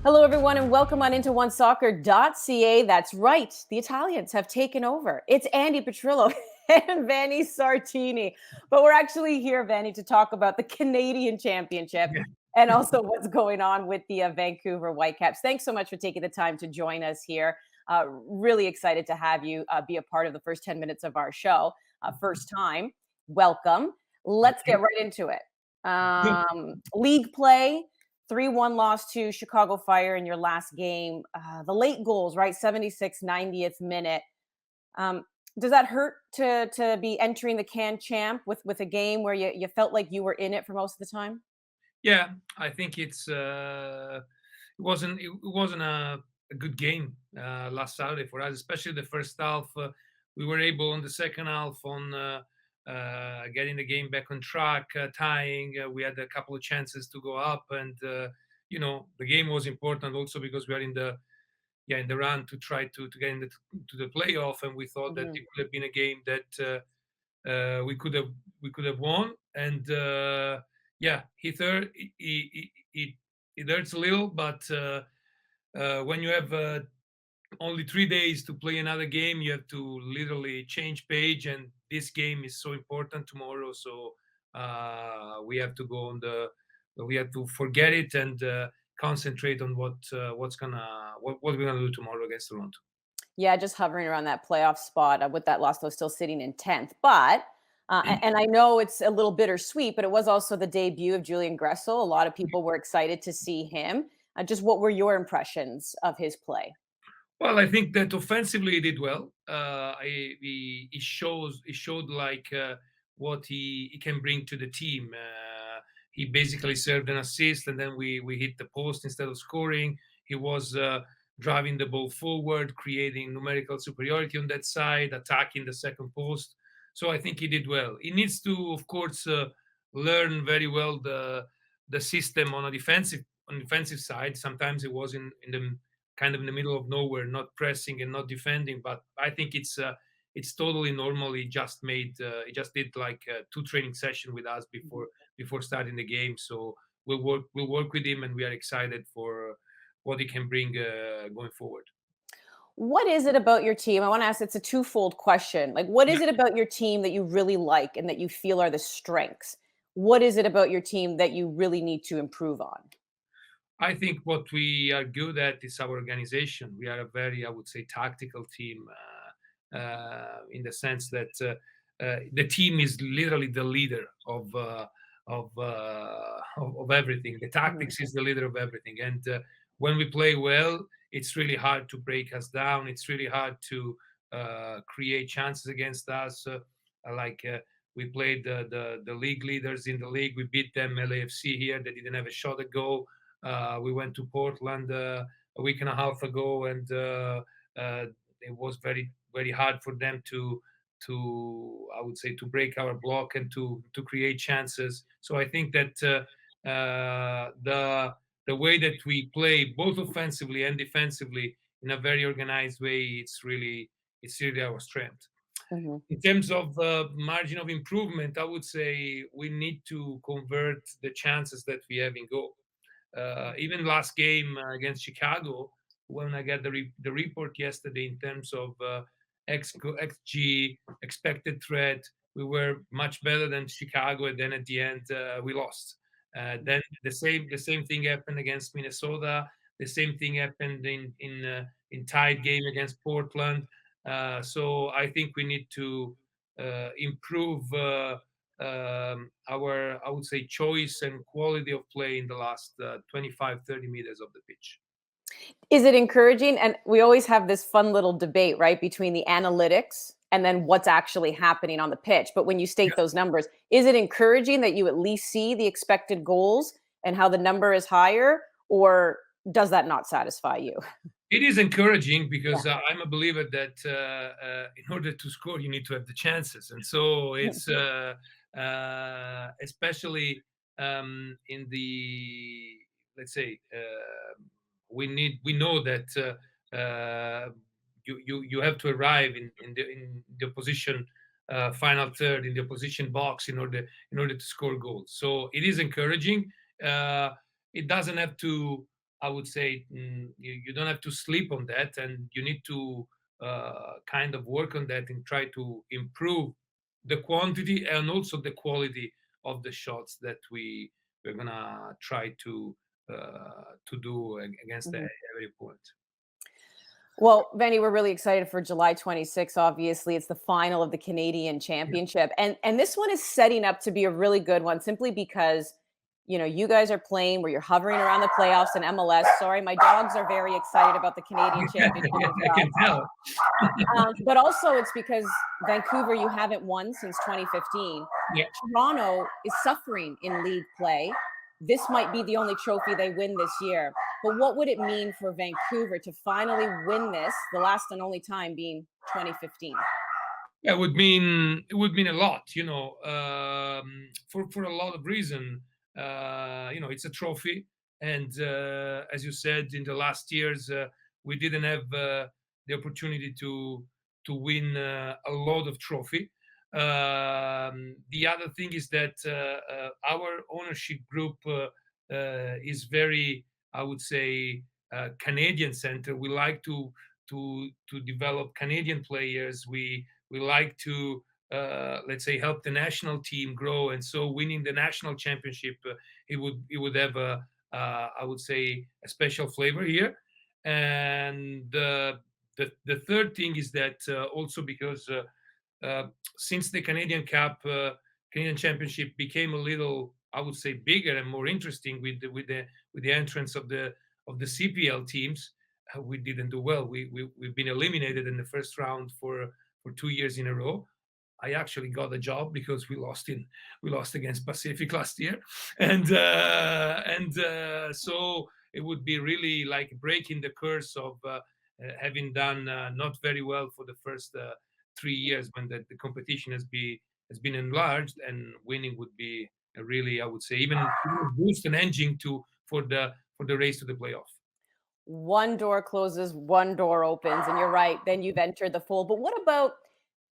Hello, everyone, and welcome on into onesoccer.ca. That's right, the Italians have taken over. It's Andy Petrillo and Vanni Sartini. But we're actually here, Vanni, to talk about the Canadian Championship Yeah. and also what's going on with the Vancouver Whitecaps. Thanks so much for taking the time to join us here. Really excited to have you be a part of the first 10 minutes of our show. First time. Welcome. Let's Okay. get right into it. League play. 3-1 loss to Chicago Fire in your last game. The late goals, right? 76th, 90th minute. Um, does that hurt to be entering the can champ with a game where you felt like you were in it for most of the time? Yeah, I think it wasn't a good game last Saturday for us, especially the first half. We were able on the second half on getting the game back on track, tying. We had a couple of chances to go up, and the game was important also because we are in the run to try to get to the playoff, and we thought that Mhm. it could have been a game that we could have won. And yeah, it hurts a little, but when you have only 3 days to play another game, you have to literally change page, and this game is so important tomorrow. So we have to go on the we have to forget it and concentrate on what we're gonna do tomorrow against Toronto. Yeah, just hovering around that playoff spot with that loss, though, still sitting in 10th. But and I know it's a little bittersweet, but it was also the debut of Julian Gressel. A lot of people were excited to see him. Just what were your impressions of his play? Well, I think that offensively he did well. He showed like what he can bring to the team. He basically served an assist, and then we hit the post instead of scoring. He was driving the ball forward, creating numerical superiority on that side, attacking the second post. So I think he did well. He needs to, of course, learn very well the system on defensive side. Sometimes it was in the kind of in the middle of nowhere, not pressing and not defending. But I think it's totally normal. He just did like two training session with us before starting the game. So we'll work with him, and we are excited for what he can bring going forward. What is it about your team? I want to ask, it's a twofold question. Like, what Yeah, is it about your team that you really like and that you feel are the strengths? What is it about your team that you really need to improve on? I think what we are good at is our organization. We are a very, I would say, tactical team in the sense that the team is literally the leader of everything. The Mhm. tactics is the leader of everything, and when we play well, it's really hard to break us down. It's really hard to create chances against us. Like we played the league leaders in the league. We beat them, LAFC here. They didn't have a shot at goal. We went to Portland a week and a half ago, and uh, it was very very hard for them to I would say to break our block and to create chances. So I think that the way that we play both offensively and defensively in a very organized way, it's really our strength. Mhm. In terms of margin of improvement, I would say we need to convert the chances that we have in goal. Even last game against Chicago, when I got the report yesterday in terms of XG expected threat, we were much better than Chicago, and then at the end we lost. Then the same thing happened against Minnesota. The same thing happened in tied game against Portland. So I think we need to improve. Our, I would say, choice and quality of play in the last 25, 30 meters of the pitch. Is it encouraging? And we always have this fun little debate, right, between the analytics and then what's actually happening on the pitch. But when you Yeah. state those numbers, is it encouraging that you at least see the expected goals and how the number is higher, or does that not satisfy you? It is encouraging Yeah. because I'm a believer that in order to score, you need to have the chances. And so it's especially in the, let's say, we know that you have to arrive in the opposition final third in the opposition box in order to score goals. So it is encouraging. It doesn't have to. I would say you don't have to sleep on that, and you need to kind of work on that and try to improve the quantity and also the quality of the shots that we're gonna try to do against Mhm. every opponent. Well, Benny, we're really excited for July 26th. Obviously, it's the final of the Canadian Yeah. Championship. And this one is setting up to be a really good one simply because, you guys are playing where you're hovering around the playoffs in MLS. Sorry, my dogs are very excited about the Canadian Championship Yeah, as I well. can tell. But also it's because Vancouver, you haven't won since 2015. Yeah. Toronto is suffering in league play. This might be the only trophy they win this year. But what would it mean for Vancouver to finally win this, the last and only time being 2015? Yeah, it would mean a lot, for a lot of reason. It's a trophy, and as you said, in the last years, we didn't have the opportunity to win a lot of trophy. The other thing is that our ownership group is very, I would say, Canadian center. We like to develop Canadian players. We like to let's say help the national team grow, and so winning the national championship, it would have a I would say a special flavor here. And the third thing is that also because uh, since the Canadian Championship became a little, I would say, bigger and more interesting with the entrance of the CPL teams, we didn't do well. We've been eliminated in the first round for 2 years in a row. I actually got a job because we lost against Pacific last year, and so it would be really like breaking the curse of having done not very well for the first 3 years when the competition has been enlarged, and winning would be a really, I would say, even boost an engine for the race to the playoff. One door closes, one door opens, and you're right. Then you've entered the fold. But what about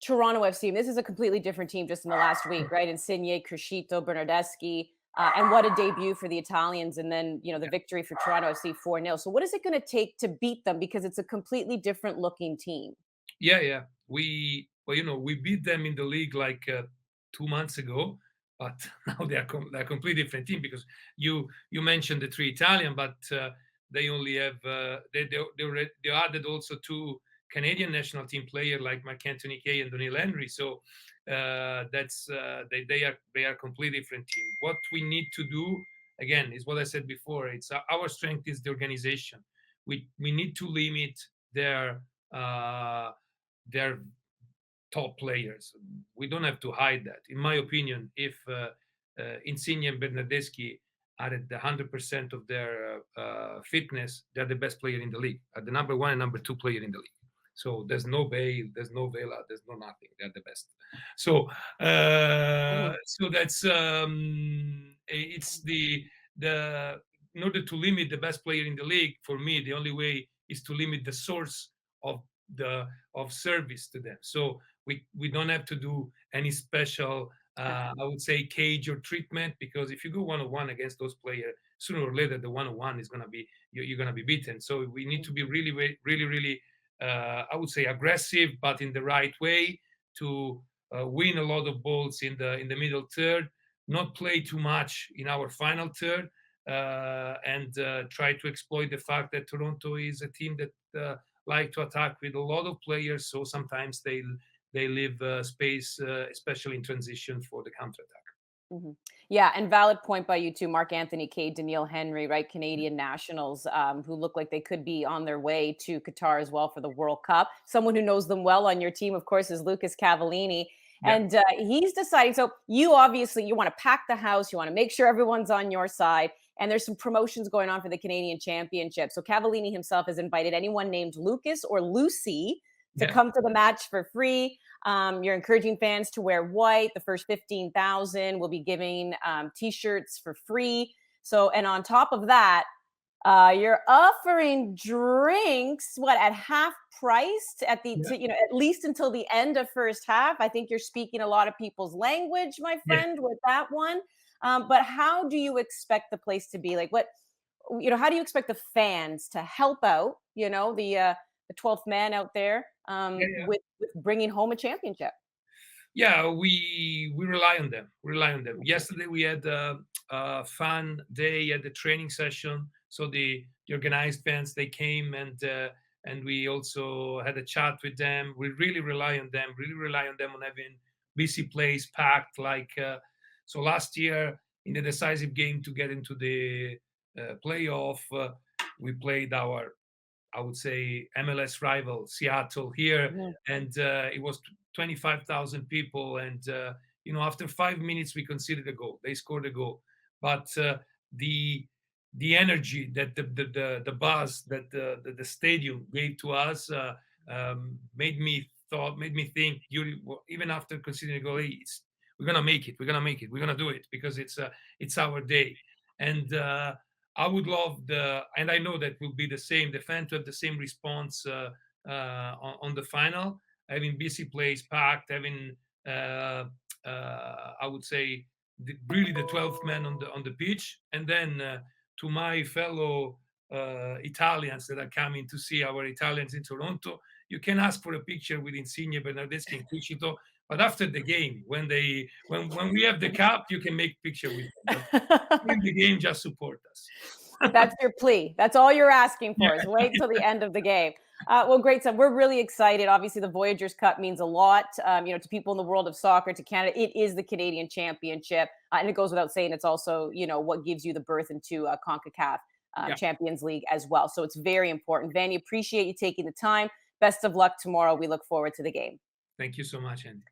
Toronto FC? This is a completely different team just in the last week, right? Insigne, Crescito, Bernardeschi, and what a debut for the Italians. And then, the victory for Toronto FC 4-0. So, what is it going to take to beat them? Because it's a completely different looking team. Yeah, yeah. We beat them in the league like 2 months ago, but now they're a completely different team because you mentioned the three Italian, but they only have they added also two Canadian national team player like Mark Anthony Kay and Daniel Henry. So that's they are a completely different team. What we need to do again is what I said before. It's our strength is the organization. We need to limit their uh, their top players. We don't have to hide that. In my opinion, if Insigne and Bernardeschi are at the 100% of their fitness, they're the best player in the league, are the number one and number two player in the league. So there's no Bale, there's no Vela, there's no nothing. They're the best. So Mhm. that's it's the in order to limit the best player in the league, for me, the only way is to limit the source of the of service to them. So we don't have to do any special, I would say, cage or treatment, because if you go 1-on-1 against those players, sooner or later the 1-on-1 is gonna be you're gonna be beaten. So we need to be really, really, really, I would say, aggressive, but in the right way to win a lot of balls in the middle third, not play too much in our final third, and try to exploit the fact that Toronto is a team that like to attack with a lot of players. So sometimes they leave space, especially in transition, for the counterattack. Mhm. Yeah, and valid point by you too. Mark Anthony Cade, Daniil Henry, right? Canadian nationals who look like they could be on their way to Qatar as well for the World Cup. Someone who knows them well on your team, of course, is Lucas Cavallini. Yeah, And he's deciding. So you obviously you want to pack the house. You want to make sure everyone's on your side. And there's some promotions going on for the Canadian Championship. So Cavallini himself has invited anyone named Lucas or Lucy to yeah, come to the match for free. You're encouraging fans to wear white. The first 15,000 will be giving t-shirts for free. So, and on top of that, you're offering drinks what at half price at the yeah, at least until the end of first half. I think you're speaking a lot of people's language, my yeah. friend, with that one. But how do you expect the place to be? Like, how do you expect the fans to help out, the 12th man out there, Yeah. with bringing home a championship? Yeah, we rely on them. We rely on them. Yesterday we had a fun day at the training session. So the organized fans they came and we also had a chat with them. We really rely on them. Really rely on them on having BC Place packed. So last year in the decisive game to get into the playoff, we played our I would say MLS rival Seattle here, Mhm. and it was 25,000 people. And after 5 minutes, we conceded a goal. They scored a goal, but the the energy that the buzz that the stadium gave to us made me think even after conceding a goal, "Hey, we're gonna make it. We're gonna make it. We're gonna do it because it's our day." And I would love and I know that will be the same, the fan to have the same response on the final, having BC Place packed, having, I would say, really the 12th man on the pitch. And then to my fellow Italians that are coming to see our Italians in Toronto, you can ask for a picture with Insigne, Bernardeschi, and Cuscito. But after the game, when we have the cup, you can make picture with them. But in the game, just support us. That's your plea. That's all you're asking Yeah, for is wait till the end of the game. Well, great stuff. We're really excited. Obviously, the Voyageurs Cup means a lot, to people in the world of soccer, to Canada. It is the Canadian Championship, and it goes without saying, it's also, what gives you the berth into CONCACAF yeah. Champions League as well. So it's very important. Vanni, appreciate you taking the time. Best of luck tomorrow. We look forward to the game. Thank you so much, Andy.